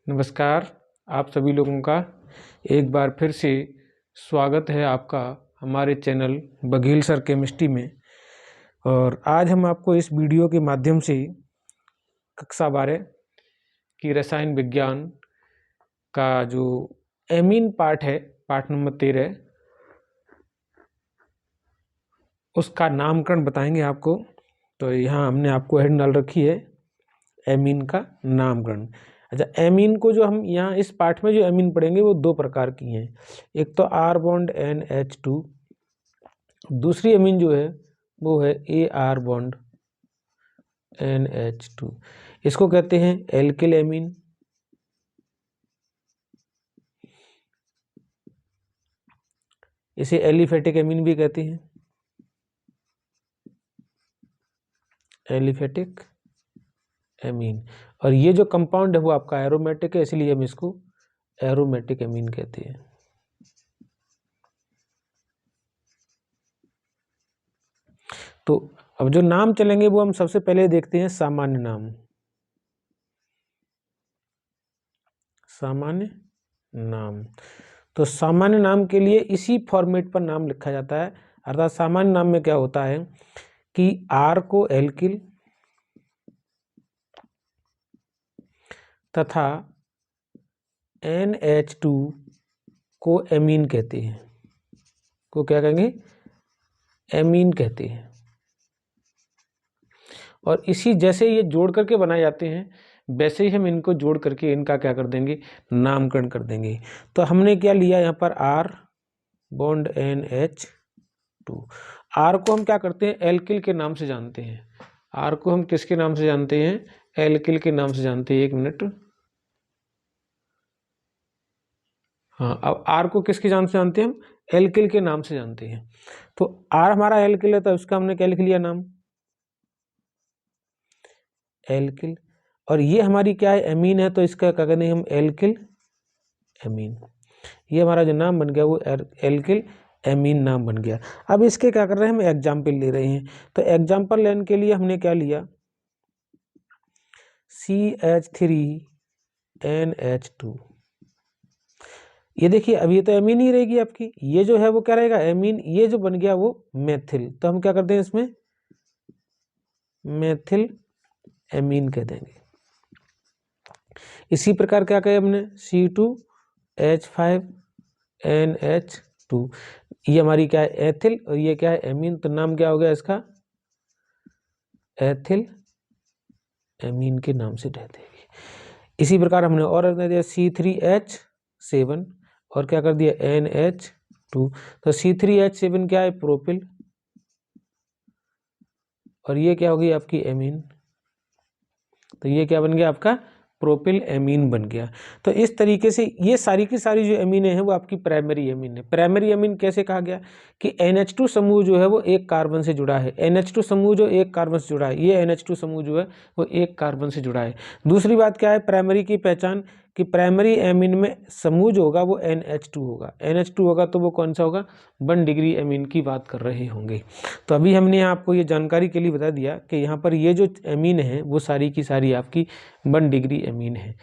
नमस्कार। आप सभी लोगों का एक बार फिर से स्वागत है आपका हमारे चैनल बघेल सर केमिस्ट्री में। और आज हम आपको इस वीडियो के माध्यम से कक्षा 12 की रसायन विज्ञान का जो एमीन पार्ट है, पार्ट नंबर 13, उसका नामकरण बताएंगे आपको। तो यहाँ हमने आपको हेड डाल रखी है एमीन का नामकरण। अच्छा, एमीन को जो हम यहाँ इस पार्ट में जो एमीन पढ़ेंगे वो दो प्रकार की हैं। एक तो R बॉन्ड NH2, दूसरी एमीन जो है वो है AR बॉन्ड NH2। इसको कहते हैं एल्किल एमीन, इसे एलिफेटिक एमीन भी कहते हैं, एलिफेटिक एमीन। और ये जो कंपाउंड है वो आपका एरोमेटिक है, इसलिए हम इसको एरोमेटिक एमीन कहते हैं। तो अब जो नाम चलेंगे वो हम सबसे पहले देखते हैं सामान्य नाम। सामान्य नाम, तो सामान्य नाम के लिए इसी फॉर्मेट पर नाम लिखा जाता है। अर्थात सामान्य नाम में क्या होता है कि R को एल्किल तथा NH2 को एमीन कहते हैं। को क्या कहेंगे? एमीन कहते हैं। और इसी जैसे ये जोड़ करके बनाए जाते हैं वैसे ही हम इनको जोड़ करके इनका क्या कर देंगे? नामकरण कर देंगे। तो हमने क्या लिया यहाँ पर R बॉन्ड NH2। R को हम क्या करते हैं? एल्किल के नाम से जानते हैं। R को हम किसके नाम से जानते हैं? एल्किल के नाम से जानते हैं। एक मिनट, हाँ, अब R को किसके नाम से जानते हैं? हम एल्किल के नाम से जानते हैं। तो R हमारा एल्किल है तो इसका हमने क्या लिख लिया? नाम एल्किल। और ये हमारी क्या है? एमीन है, तो इसका क्या करेंगे हम? Alkyl amine. ये हमारा जो नाम बन गया वो एल्किल एमीन नाम बन गया। अब इसके क्या कर रहे हैं? हम एग्जाम्पल ले रहे हैं। तो एग्जाम्पल लेने के लिए हमने क्या लिया? CH3NH2। ये देखिए, अब ये तो एमीन ही रहेगी आपकी। ये जो है वो क्या रहेगा? एमीन। ये जो बन गया वो मेथिल। तो हम क्या करते हैं? इसमें मेथिल एमीन कह देंगे। इसी प्रकार क्या कहे हमने? C2H5NH2। ये हमारी क्या है? एथिल। और ये क्या है? एमीन। तो नाम क्या हो गया इसका? एथिल एमीन के नाम से रह देगी। इसी प्रकार हमने और रख दिया C3H7 और क्या कर दिया? NH2। तो C3H7 क्या है? प्रोपिल। और ये क्या होगी? आपकी एमीन। तो ये क्या बन गया? आपका प्रोपिल एमीन बन गया। तो इस तरीके से ये सारी की सारी जो एमीन है वो आपकी प्राइमरी एमीन है। प्राइमरी एमीन कैसे कहा गया? कि NH2 समूह जो है वो एक कार्बन से जुड़ा है। NH2 समूह जो एक कार्बन से जुड़ा है, ये NH2 समूह जो है वो एक कार्बन से जुड़ा है। दूसरी बात क्या है प्राइमरी की पहचान? कि प्राइमरी एमीन में समूह जो होगा वो NH2 होगा। NH2 होगा तो वो कौन सा होगा? 1 डिग्री एमीन की बात कर रहे होंगे। तो अभी हमने आपको ये जानकारी के लिए बता दिया कि यहाँ पर ये जो एमीन है वो सारी की सारी आपकी 1 डिग्री एमीन है।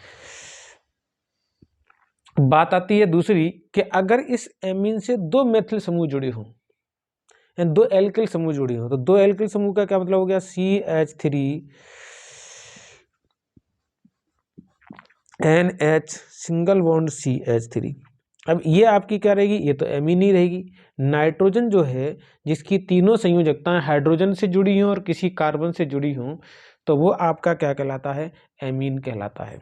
बात आती है दूसरी कि अगर इस एमीन से 2 मेथिल समूह जुड़े हों या 2 एल्किल समूह जुड़े हों, तो 2 एल्किल समूह का क्या मतलब हो गया? CH3NH single bond CH3। अब ये आपकी क्या रहेगी? ये तो एमीन ही रहेगी। नाइट्रोजन जो है जिसकी तीनों संयोजकताएं हाइड्रोजन से जुड़ी हों और किसी कार्बन से जुड़ी हों, तो वो आपका क्या कहलाता है? एमीन कहलाता है।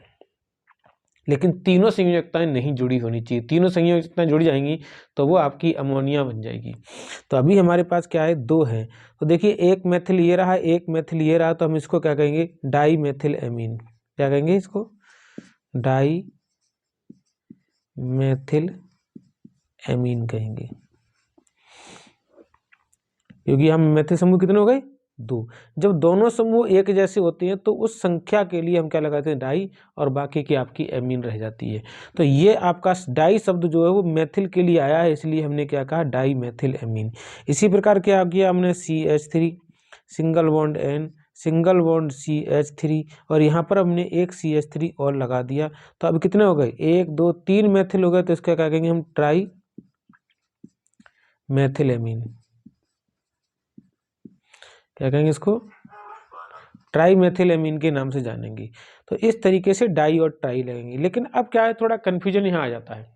लेकिन तीनों संयोजकताएं नहीं जुड़ी होनी चाहिए। तीनों संयोजकताएं जुड़ जाएंगी तो वो आपकी अमोनिया बन जाएगी। तो अभी हमारे पास क्या है? 2 है। तो देखिए, एक मेथिल ये रहा, एक मेथिल ये रहा, तो हम इसको क्या कहेंगे? Di methyl amine. क्या कहेंगे इसको? डाई मेथिल एमीन कहेंगे। क्योंकि हम मेथिल समूह कितने हो गए? 2। जब दोनों समूह एक जैसे होते हैं तो उस संख्या के लिए हम क्या लगाते हैं? डाई, और बाकी की आपकी एमीन रह जाती है। तो ये आपका डाई शब्द जो है वो मेथिल के लिए आया है, इसलिए हमने क्या कहा? Di methyl amine. इसी प्रकार क्या किया हमने? CH3 single bond N single bond CH3 और यहाँ पर हमने एक CH3 और लगा दिया। तो अब कितने हो गए, 1 2 3 मेथिल हो गए। तो इसका क्या कहेंगे हम, ट्राई मेथिल एमीन। क्या कहेंगे इसको, ट्राई मेथिल एमीन के नाम से जानेंगे। तो इस तरीके से डाई और ट्राई लगेंगे। लेकिन अब क्या है, थोड़ा कन्फ्यूजन यहाँ आ जाता है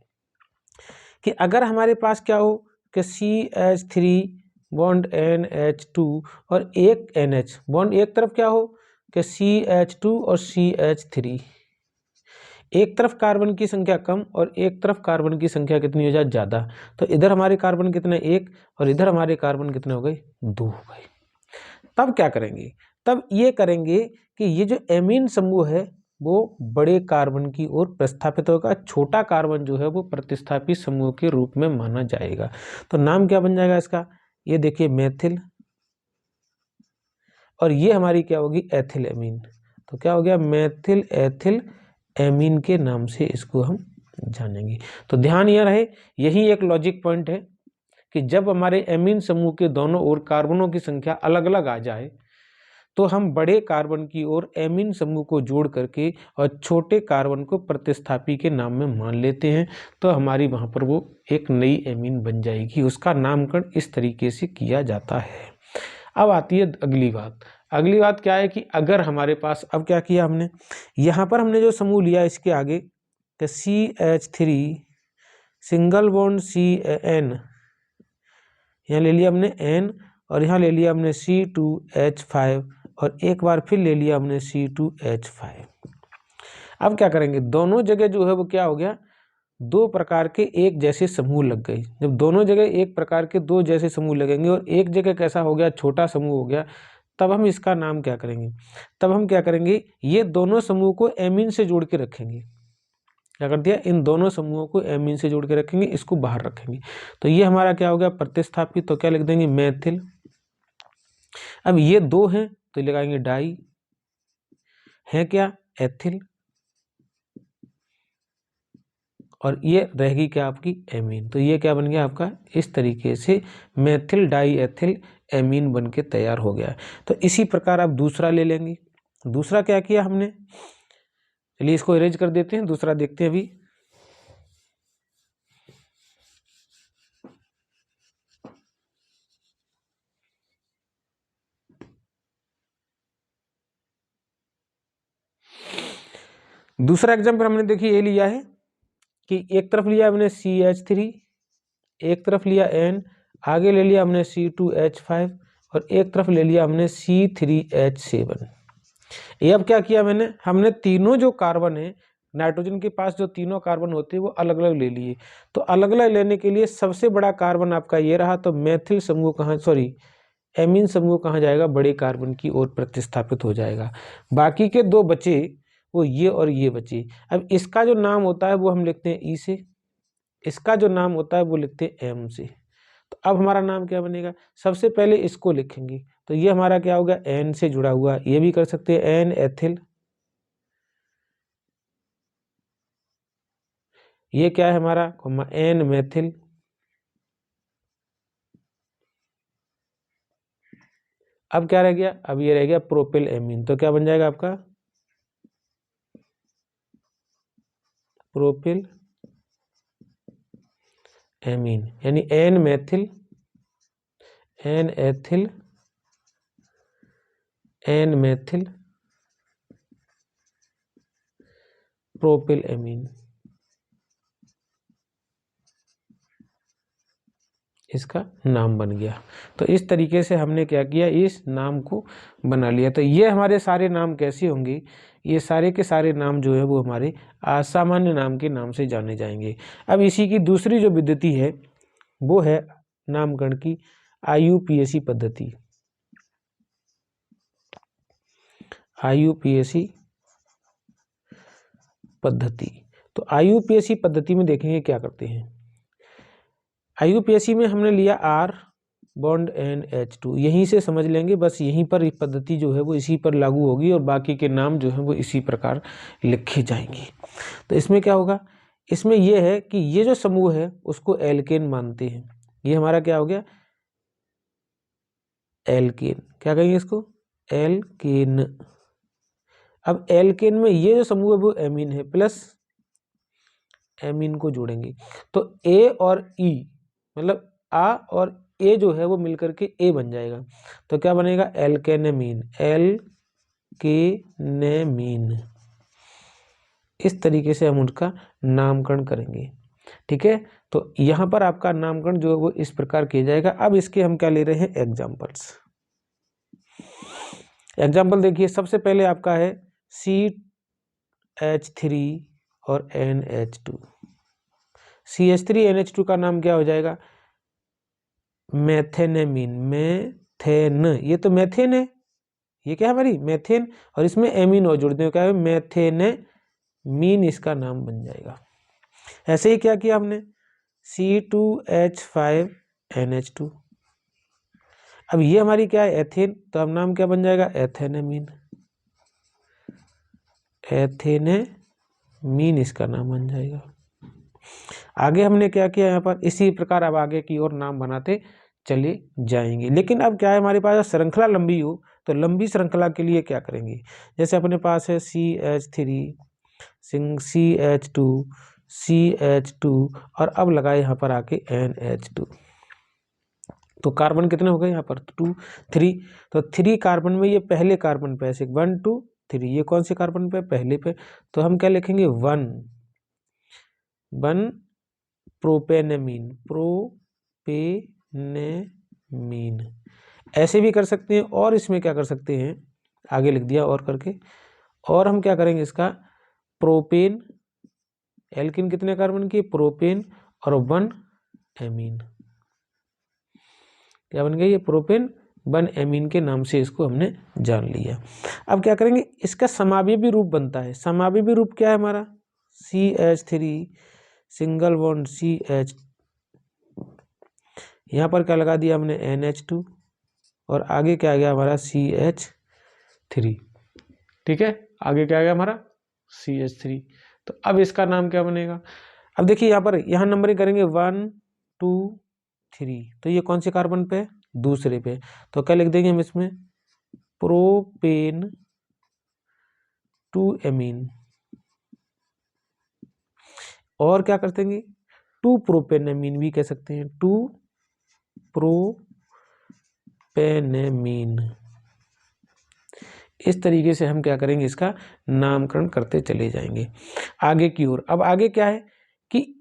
कि अगर हमारे पास क्या हो कि CH3 बॉन्ड NH2 और एक NH बॉन्ड एक तरफ क्या हो कि CH2 और CH3, एक तरफ कार्बन की संख्या कम और एक तरफ कार्बन की संख्या कितनी हो जाए, ज़्यादा। तो इधर हमारे कार्बन कितने, 1, और इधर हमारे कार्बन कितने हो गए, 2 हो गए। तब क्या करेंगे, तब ये करेंगे कि ये जो एमीन समूह है वो बड़े कार्बन की ओर प्रस्थापित होगा, छोटा कार्बन जो है वो प्रतिस्थापित समूह के रूप में माना जाएगा। तो नाम क्या बन जाएगा इसका, ये देखिए मेथिल, और ये हमारी क्या होगी, एथिल एमीन। तो क्या हो गया, मेथिल एथिल एमीन के नाम से इसको हम जानेंगे। तो ध्यान यह रहे, यही एक लॉजिक पॉइंट है कि जब हमारे एमीन समूह के दोनों ओर कार्बनों की संख्या अलग अलग आ जाए तो हम बड़े कार्बन की ओर एमीन समूह को जोड़ करके और छोटे कार्बन को प्रतिस्थापी के नाम में मान लेते हैं। तो हमारी वहाँ पर वो एक नई एमीन बन जाएगी। उसका नामकरण इस तरीके से किया जाता है। अब आती है अगली बात। अगली बात क्या है कि अगर हमारे पास, अब क्या किया हमने, यहाँ पर हमने जो समूह लिया इसके आगे कि CH3 सिंगल बॉन्ड CN, यहाँ ले लिया हमने N, और यहाँ ले लिया हमने C2H5, और एक बार फिर ले लिया हमने C2H5। अब क्या करेंगे, दोनों जगह जो है वो क्या हो गया, दो प्रकार के एक जैसे समूह लग गए। जब दोनों जगह एक प्रकार के दो जैसे समूह लगेंगे और एक जगह कैसा हो गया, छोटा समूह हो गया, तब हम इसका नाम क्या करेंगे, तब हम क्या करेंगे, ये दोनों समूह को एमीन से जोड़ के रखेंगे। क्या कर दिया, इन दोनों समूहों को एमीन से जोड़ के रखेंगे, इसको बाहर रखेंगे। तो ये हमारा क्या हो गया, प्रतिस्थापित। तो क्या लिख देंगे, मेथिल। अब ये दो हैं तो लगाएंगे डाई, है क्या, एथिल, और ये रहेगी क्या आपकी एमीन। तो ये क्या बन गया आपका, इस तरीके से मेथिल डाई एथिल एमीन बन के तैयार हो गया। तो इसी प्रकार आप दूसरा ले लेंगे। दूसरा क्या किया हमने, चलिए इसको इरेज कर देते हैं, दूसरा देखते हैं अभी। दूसरा एग्जाम्पल हमने देखिए ये लिया है कि एक तरफ लिया हमने CH3, एक तरफ लिया N, आगे ले लिया हमने C2H5, और एक तरफ ले लिया हमने C3H7। ये अब क्या किया मैंने, हमने तीनों जो कार्बन है, नाइट्रोजन के पास जो तीनों कार्बन होते हैं वो अलग अलग ले लिए। तो अलग अलग लेने के लिए सबसे बड़ा कार्बन आपका ये रहा। तो मेथिल समूह कहाँ, सॉरी एमीन समूह कहाँ जाएगा, बड़े कार्बन की ओर प्रतिस्थापित हो जाएगा। बाकी के दो बचे वो ये और ये बचे। अब इसका जो नाम होता है वो हम लिखते हैं ई से, इसका जो नाम होता है वो लिखते हैं एम से। तो अब हमारा नाम क्या बनेगा, सबसे पहले इसको लिखेंगे। तो ये हमारा क्या होगा, एन से जुड़ा हुआ। ये भी कर सकते हैं एन एथिल, ये क्या है हमारा, एन मेथिल, अब क्या रह गया, अब ये रह गया प्रोपिल एमीन। तो क्या बन जाएगा आपका, प्रोपिल एमीन, यानी N methyl, N ethyl, N methyl, propyl amine, इसका नाम बन गया। तो इस तरीके से हमने क्या किया, इस नाम को बना लिया। तो ये हमारे सारे नाम कैसे होंगे, ये सारे के सारे नाम जो है वो हमारे असामान्य नाम के नाम से जाने जाएंगे। अब इसी की दूसरी जो पद्धति है वो है नामकरण की IUPAC पद्धति। IUPAC पद्धति, तो IUPAC पद्धति में देखेंगे क्या करते हैं। IUPAC में हमने लिया R बॉन्ड NH2, यहीं से समझ लेंगे, बस यहीं पर पद्धति जो है वो इसी पर लागू होगी और बाकी के नाम जो है वो इसी प्रकार लिखे जाएंगे। तो इसमें क्या होगा, इसमें यह है कि ये जो समूह है उसको एल्केन मानते हैं। ये हमारा क्या हो गया, एल्केन, क्या कहेंगे इसको, एल्केन। अब एल्केन में ये जो समूह है वो एमीन है, प्लस एमीन को जोड़ेंगे तो ए और ई मतलब आ और ए जो है वो मिलकर के ए बन जाएगा। तो क्या बनेगा? एल्केनेमीन। एल्केनेमीन। इस तरीके से हम उनका नामकरण करेंगे। ठीक है, तो यहाँ पर आपका नामकरण जो है वो इस प्रकार किया जाएगा। अब इसके हम क्या ले रहे हैं? एग्जाम्पल्स। एग्जाम्पल देखिए, सबसे पहले आपका है CH3 और NH2। CH3 NH2 का नाम क्या हो जाएगा? मेथेनेमीन। मेथेन, ये तो मेथेन है, ये क्या है हमारी मेथेन, और इसमें एमीन और जुड़ दें, क्या है? मेथेनेमीन इसका नाम बन जाएगा। ऐसे ही क्या किया हमने? C2H5NH2। अब ये हमारी क्या है? एथेन, तो अब नाम क्या बन जाएगा? एथेनेमीन। एथेनेमीन इसका नाम बन जाएगा। आगे हमने क्या किया यहाँ पर? इसी प्रकार अब आगे की ओर नाम बनाते चले जाएंगे। लेकिन अब क्या है, हमारे पास श्रृंखला लंबी हो तो लंबी श्रृंखला के लिए क्या करेंगे? जैसे अपने पास है CH3 CH2 CH2 और अब लगाए यहाँ पर आके NH2। तो कार्बन कितने हो गए यहाँ पर? 2 3। तो 3 कार्बन में ये पहले कार्बन पे ऐसे 1 2 3, ये कौन से कार्बन पे? पहले पे। तो हम क्या लिखेंगे? 1 प्रोपेनेमीन। प्रोपेनेमीन ऐसे भी कर सकते हैं, और इसमें क्या कर सकते हैं? आगे लिख दिया और करके। और हम क्या करेंगे इसका? प्रोपेन। एल्किन कितने कार्बन की? प्रोपेन और 1 एमीन। क्या बन गया? ये प्रोपेन 1 एमीन के नाम से इसको हमने जान लिया। अब क्या करेंगे? इसका समावयवी रूप बनता है। समावयवी रूप क्या है हमारा? CH3 सिंगल बॉन्ड CH, यहाँ पर क्या लगा दिया हमने? NH2 और आगे क्या आ गया हमारा? CH3। ठीक है, आगे क्या आ गया हमारा? CH3। तो अब इसका नाम क्या बनेगा? अब देखिए यहाँ पर, यहाँ नंबरिंग करेंगे 1 2 3। तो ये कौन से कार्बन पे? दूसरे पे। तो क्या लिख देंगे हम इसमें? Propane 2 amine. और क्या कर देंगे? 2 प्रोपेनेमीन भी कह सकते हैं। 2 प्रोपेनेमीन। इस तरीके से हम क्या करेंगे? इसका नामकरण करते चले जाएंगे आगे की ओर। अब आगे क्या है कि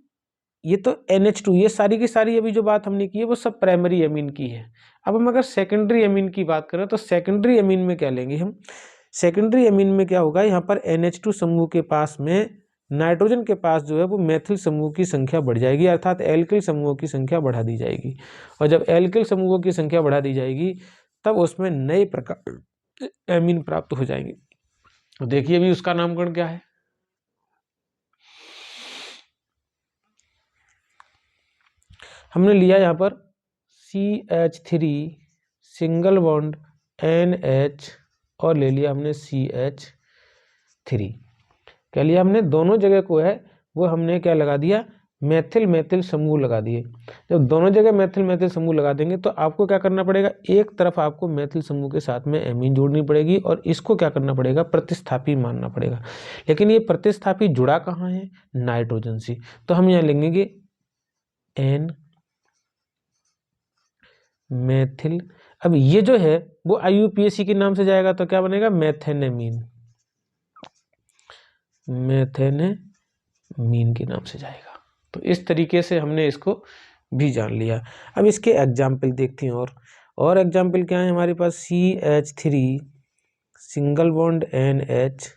ये तो NH2, ये सारी की सारी अभी जो बात हमने की है वो सब प्राइमरी एमीन की है। अब हम अगर सेकेंडरी एमीन की बात करें तो सेकेंडरी एमीन में क्या लेंगे हम? सेकेंडरी एमीन में क्या होगा? यहाँ पर NH2 समूह के पास में नाइट्रोजन के पास जो है वो मेथिल समूह की संख्या बढ़ जाएगी, अर्थात एल्किल समूहों की संख्या बढ़ा दी जाएगी। और जब एल्किल समूहों की संख्या बढ़ा दी जाएगी तब उसमें नए प्रकार एमीन प्राप्त हो जाएंगे। तो देखिए अभी उसका नामकरण क्या है? हमने लिया यहाँ पर CH3 सिंगल बॉन्ड NH और ले लिया हमने CH3। क्या लिया हमने? दोनों जगह को है वो हमने क्या लगा दिया? मेथिल मेथिल समूह लगा दिए। जब दोनों जगह मेथिल मेथिल समूह लगा देंगे तो आपको क्या करना पड़ेगा? एक तरफ आपको मेथिल समूह के साथ में एमीन जोड़नी पड़ेगी और इसको क्या करना पड़ेगा? प्रतिस्थापी मानना पड़ेगा। लेकिन ये प्रतिस्थापी जुड़ा कहाँ है? नाइट्रोजन से। तो हम यहाँ लिखेंगे N मेथिल। अब ये जो है वो IUPAC के नाम से जाएगा तो क्या बनेगा? मेथेनेमीन। मेथेनेमीन के नाम से जाएगा। तो इस तरीके से हमने इसको भी जान लिया। अब इसके एग्जाम्पल देखते हैं। और एग्जाम्पल क्या है हमारे पास? CH3 single bond NH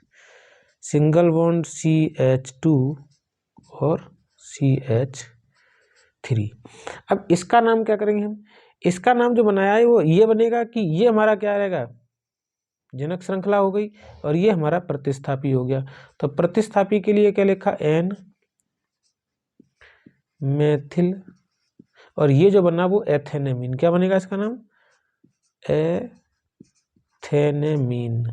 single bond CH2 और CH3। अब इसका नाम क्या करेंगे हम? इसका नाम जो बनाया है वो ये बनेगा कि ये हमारा क्या रहेगा? जनक श्रृंखला हो गई और ये हमारा प्रतिस्थापी हो गया। तो प्रतिस्थापी के लिए क्या लिखा? N मेथिल और ये जो बना वो एथेनेमीन। क्या बनेगा इसका नाम? एथेनेमीन।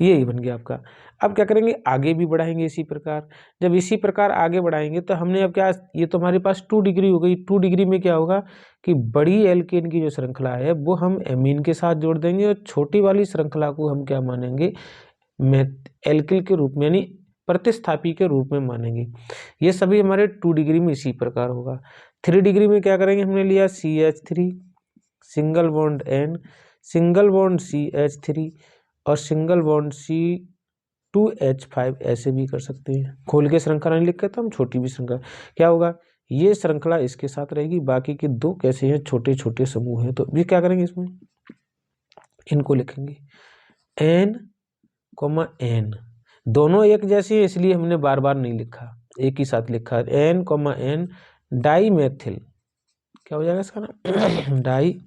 यही बन गया आपका। अब क्या करेंगे, आगे भी बढ़ाएंगे इसी प्रकार। जब इसी प्रकार आगे बढ़ाएंगे तो हमने अब क्या, ये तो हमारे पास 2 डिग्री हो गई। 2 डिग्री में क्या होगा कि बड़ी एल्केन की जो श्रृंखला है वो हम एमीन के साथ जोड़ देंगे और छोटी वाली श्रृंखला को हम क्या मानेंगे, एल्किल के रूप में, यानी प्रतिस्थापी के रूप में मानेंगे। ये सभी हमारे 2 डिग्री में इसी प्रकार होगा। 3 डिग्री में क्या करेंगे, हमने लिया CH3 single bond N, single bond CH3 और सिंगल बॉन्ड C2H5, ऐसे भी कर सकते हैं। खोल के श्रृंखला नहीं लिख के तो हम छोटी भी श्रृंखला, क्या होगा, ये श्रृंखला इसके साथ रहेगी, बाकी के 2 कैसे हैं, छोटे छोटे समूह हैं। तो भी क्या करेंगे, इसमें इनको लिखेंगे N, N, दोनों एक जैसे हैं इसलिए हमने बार बार नहीं लिखा, एक ही साथ लिखा। N, N डाई मैथिल, क्या हो जाएगा इसका नाम, डाई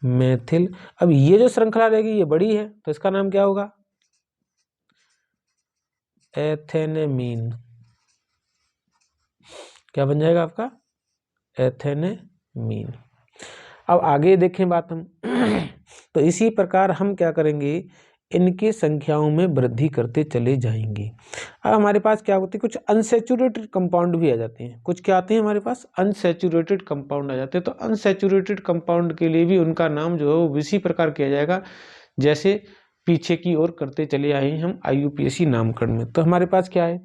मैथिल। अब ये जो श्रृंखला रहेगी ये बड़ी है तो इसका नाम क्या होगा, एथेनेमीन। क्या बन जाएगा आपका, एथेनेमीन। अब आगे देखें बात हम तो इसी प्रकार हम क्या करेंगे, इनकी संख्याओं में वृद्धि करते चले जाएंगे। अब हमारे पास क्या होती है, कुछ अनसैचुरेटेड कंपाउंड भी आ जाते हैं। कुछ क्या आते हैं हमारे पास, अनसैचुरेटेड कंपाउंड आ जाते हैं। तो अनसैचुरेटेड कंपाउंड के लिए भी उनका नाम जो है वो इसी प्रकार किया जाएगा जैसे पीछे की ओर करते चले आए हैं हम IUPAC नामकरण में। तो हमारे पास क्या है,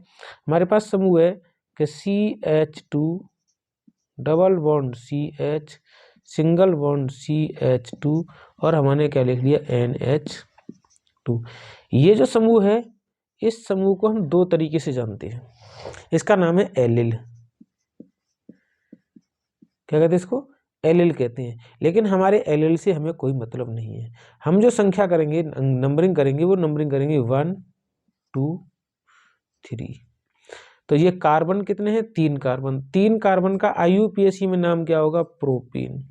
हमारे पास समूह है कि CH2 double bond CH single bond CH2 और हमने क्या लिख लिया, NH2। ये जो समूह है इस समूह को हम 2 तरीके से जानते हैं। इसका नाम है एलिल, क्या कहते हैं इसको, एलिल कहते हैं। लेकिन हमारे एलिल से हमें कोई मतलब नहीं है। हम जो संख्या करेंगे, नंबरिंग करेंगे, वो नंबरिंग करेंगे 1 2 3। तो ये कार्बन कितने हैं, 3 कार्बन। 3 कार्बन का IUPAC में नाम क्या होगा, प्रोपीन।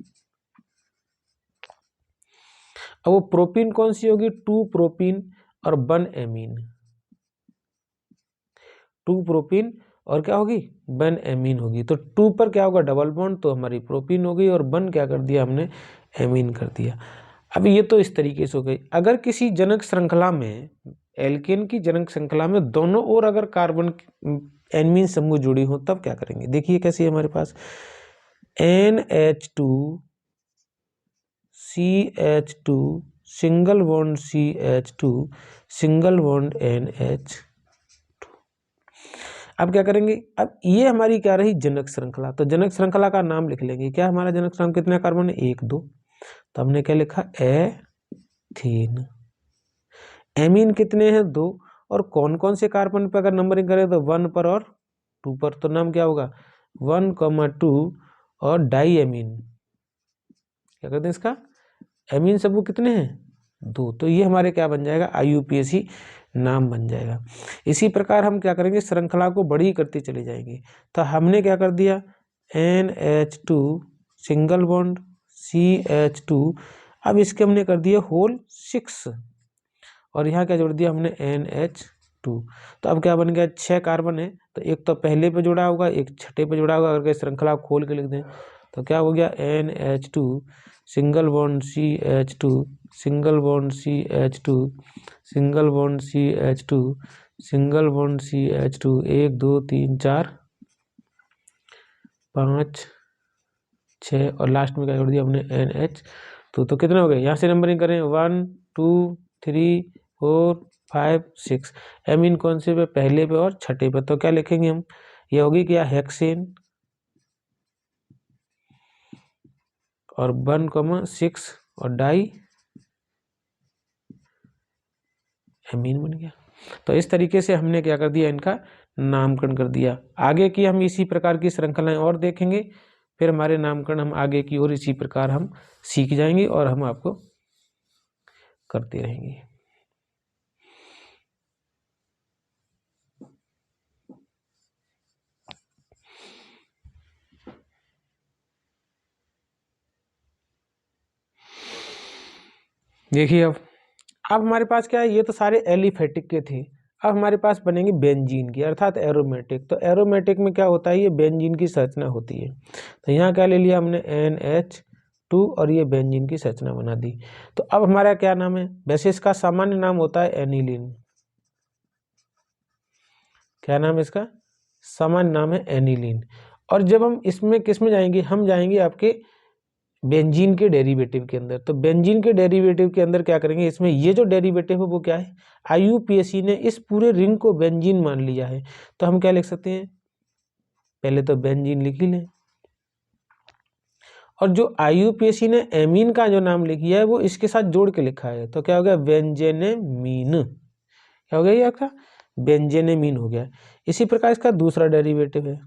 अब वो प्रोपीन कौन सी होगी, 2 प्रोपीन और 1 एमीन। 2 प्रोपीन और क्या होगी, 1 एमीन होगी। तो 2 पर क्या होगा, डबल बॉन्ड, तो हमारी प्रोपीन हो गई, और 1 क्या कर दिया हमने, एमीन कर दिया। अब ये तो इस तरीके से हो गई। अगर किसी जनक श्रृंखला में, एल्केन की जनक श्रृंखला में दोनों ओर अगर कार्बन एमीन समूह जुड़ी हो तब क्या करेंगे, देखिए कैसे हमारे पास NH2 CH2 single bond CH2 single bond NH। अब क्या करेंगे, अब ये हमारी क्या रही, जनक श्रृंखला। तो जनक श्रृंखला का नाम लिख लेंगे, क्या हमारा जनक श्रृंखला कितने कार्बन है, 1 2। तो हमने क्या लिखा, एथीन। एमीन कितने हैं, 2। और कौन कौन से कार्बन पे अगर नंबरिंग करें तो 1 पर और 2 पर, तो नाम क्या होगा, 1, 2 और डाई एमीन। क्या कहते हैं इसका, एमीन समूह कितने हैं, 2। तो ये हमारे क्या बन जाएगा, IUPAC नाम बन जाएगा। इसी प्रकार हम क्या करेंगे, श्रृंखला को बड़ी करते चले जाएंगे। तो हमने क्या कर दिया, NH2 सिंगल बॉन्ड CH2, अब इसके हमने कर दिया होल 6 और यहाँ क्या जोड़ दिया हमने, NH2। तो अब क्या बन गया, 6 कार्बन है, तो एक तो पहले पे जुड़ा होगा, एक छठे पे जुड़ा होगा। अगर श्रृंखला खोल के लिख दें तो क्या हो गया, NH2 single bond CH2 single bond CH2 single bond CH2 single bond CH2, 1 2 3 4 5 6 और लास्ट में क्या जोड़ दिया हमने, NH2। तो कितने हो गए, यहाँ से नंबरिंग करें, 1 2 3 4 5 6। एमीन कौन से पे, पहले पे और छठे पे। तो क्या लिखेंगे हम, ये होगी क्या, हेक्सेन और 1,6 और डाई एमीन बन गया। तो इस तरीके से हमने क्या कर दिया, इनका नामकरण कर दिया। आगे की हम इसी प्रकार की श्रृंखलाएं और देखेंगे, फिर हमारे नामकरण हम आगे की ओर इसी प्रकार हम सीख जाएंगे और हम आपको करते रहेंगे। देखिए अब हमारे पास क्या है, ये तो सारे एलिफेटिक के थे। अब हमारे पास बनेंगे बेंजीन की, अर्थात एरोमेटिक। तो एरोमेटिक में क्या होता है, ये बेंजीन की संरचना होती है। तो यहाँ क्या ले लिया हमने, NH2 और ये बेंजीन की संरचना बना दी। तो अब हमारा क्या नाम है, वैसे इसका सामान्य नाम होता है एनिलीन। क्या नाम है इसका, सामान्य नाम है एनिलीन। और जब हम इसमें किस में जाएंगे, हम जाएंगे आपके बेंजीन के डेरिवेटिव के अंदर। तो बेंजीन के डेरिवेटिव के अंदर क्या करेंगे, इसमें ये जो डेरिवेटिव है वो क्या है, IUPAC ने इस पूरे रिंग को बेंजीन मान लिया है। तो हम क्या लिख सकते हैं, पहले तो बेंजीन लिख ही लें, और जो IUPAC ने एमीन का जो नाम लिखा है वो इसके साथ जोड़ के लिखा है। तो क्या हो गया, बेंजेनेमीन। क्या हो गया ये आपका, बेंजेनेमीन हो गया। इसी प्रकार इसका दूसरा डेरिवेटिव है।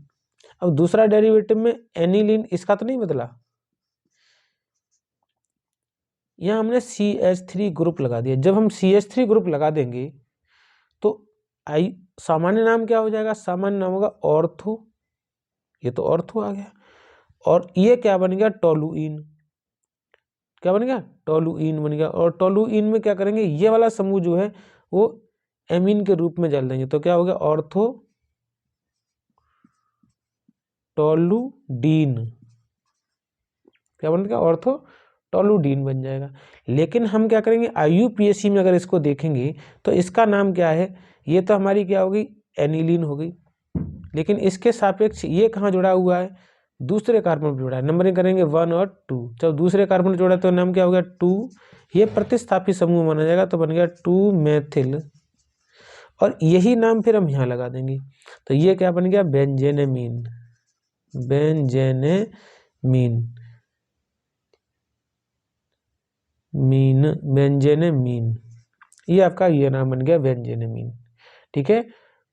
अब दूसरा डेरिवेटिव में एनिलीन, इसका तो नहीं बदला, यहाँ हमने CH3 ग्रुप लगा दिया। जब हम CH3 ग्रुप लगा देंगे तो सामान्य नाम क्या हो जाएगा, सामान्य नाम होगा ऑर्थो, ये तो ऑर्थो आ गया, और ये क्या बन गया, टोलुइन। क्या बन गया, टोलुइन बन गया। और टोलुइन में क्या करेंगे, ये वाला समूह जो है वो एमीन के रूप में डाल देंगे। तो क्या हो गया, ऑर्थो टोलुडीन। क्या बन गया, ऑर्थो टोलुडीन बन जाएगा। लेकिन हम क्या करेंगे, IUPAC में अगर इसको देखेंगे तो इसका नाम क्या है, ये तो हमारी क्या होगी, एनिलीन हो गई। लेकिन इसके सापेक्ष ये कहाँ जुड़ा हुआ है, दूसरे कार्बन पर जुड़ा है। नंबरिंग करेंगे 1 और 2, जब दूसरे कार्बन पर जुड़ा तो नाम क्या हो गया, 2। ये प्रतिस्थापी समूह माना जाएगा, तो बन गया 2 मेथिल, और यही नाम फिर हम यहाँ लगा देंगे। तो ये क्या बन गया, बेंजेनेमीन। बेंजेनेमीन, बेंजेनेमीन, ये आपका ये नाम बन गया बेंजेनेमीन। ठीक है,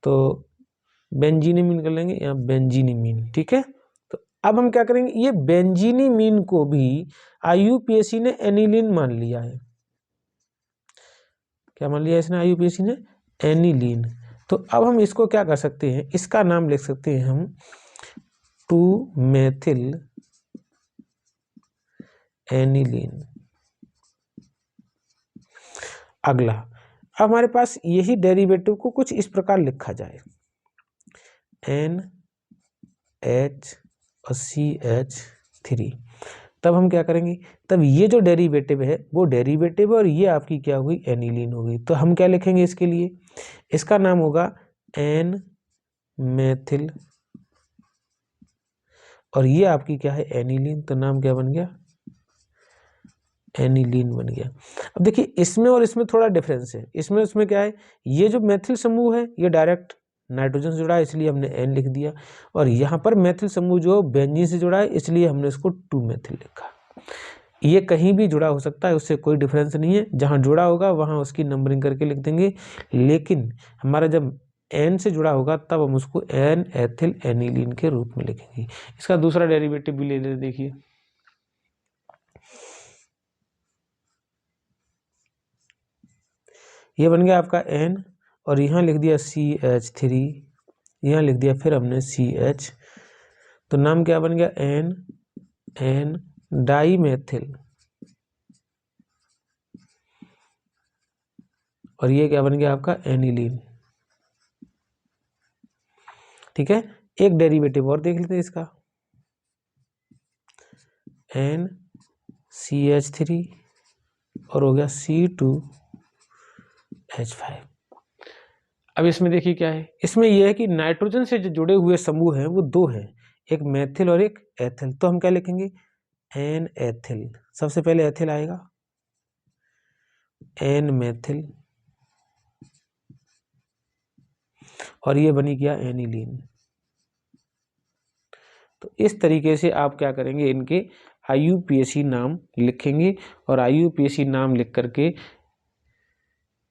तो बेंजीनीमीन कर लेंगे यहाँ, बेंजीनीमीन। ठीक है, तो अब हम क्या करेंगे, ये बेंजीनीमीन को भी IUPAC ने एनिलीन मान लिया है। क्या मान लिया इसने, IUPAC ने एनिलीन। तो अब हम इसको क्या कर सकते हैं, इसका नाम लिख सकते हैं हम 2 मेथिल एनिलीन। अगला, अब हमारे पास यही डेरिवेटिव को कुछ इस प्रकार लिखा जाए, NH और CH3। तब हम क्या करेंगे, तब ये जो डेरिवेटिव है वो डेरिवेटिव है, और ये आपकी क्या हुई, एनिलीन हो गई। तो हम क्या लिखेंगे इसके लिए, इसका नाम होगा N मेथिल, और ये आपकी क्या है, एनिलीन। तो नाम क्या बन गया, एनिलीन बन गया। अब देखिए इसमें और इसमें थोड़ा डिफरेंस है। इसमें क्या है, ये जो मेथिल समूह है ये डायरेक्ट नाइट्रोजन से जुड़ा है, इसलिए हमने N लिख दिया, और यहाँ पर मेथिल समूह जो बेंजीन से जुड़ा है इसलिए हमने इसको 2 मेथिल लिखा। ये कहीं भी जुड़ा हो सकता है, उससे कोई डिफरेंस नहीं है, जहाँ जुड़ा होगा वहाँ उसकी नंबरिंग करके लिख देंगे। लेकिन हमारा जब N से जुड़ा होगा तब हम उसको N एथिल एनिलीन के रूप में लिखेंगे। इसका दूसरा डेरिवेटिव भी ले लेते, देखिए ये बन गया आपका N, और यहाँ लिख दिया CH3, यहाँ लिख दिया फिर हमने CH। तो नाम क्या बन गया, N डाई मेथिल, और ये क्या बन गया आपका, एनिलीन। ठीक है, एक डेरिवेटिव और देख लेते हैं इसका, NCH3 और हो गया C2H5। अब इसमें देखिए क्या है, इसमें यह है कि नाइट्रोजन से जो जुड़े हुए समूह हैं वो 2 हैं, एक मेथिल और एक एथिल। तो हम क्या लिखेंगे, N एथिल, सबसे पहले एथिल आएगा, N मेथिल, और ये बनी गया एनिलीन। तो इस तरीके से आप क्या करेंगे, इनके IUPAC नाम लिखेंगे, और IUPAC नाम लिख करके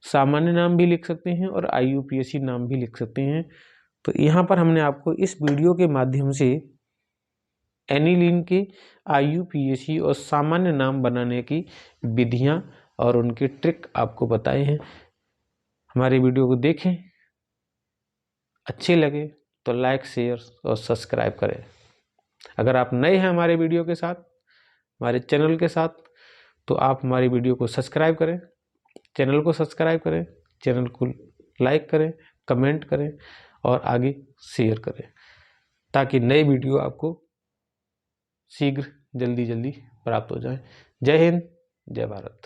सामान्य नाम भी लिख सकते हैं और IUPAC नाम भी लिख सकते हैं। तो यहाँ पर हमने आपको इस वीडियो के माध्यम से एनिलीन के IUPAC और सामान्य नाम बनाने की विधियाँ और उनके ट्रिक आपको बताए हैं। हमारे वीडियो को देखें, अच्छे लगे तो लाइक, शेयर और सब्सक्राइब करें। अगर आप नए हैं हमारे वीडियो के साथ, हमारे चैनल के साथ, तो आप हमारी वीडियो को सब्सक्राइब करें, चैनल को सब्सक्राइब करें, चैनल को लाइक करें, कमेंट करें और आगे शेयर करें, ताकि नए वीडियो आपको शीघ्र जल्दी प्राप्त हो जाए। जय हिंद, जय भारत।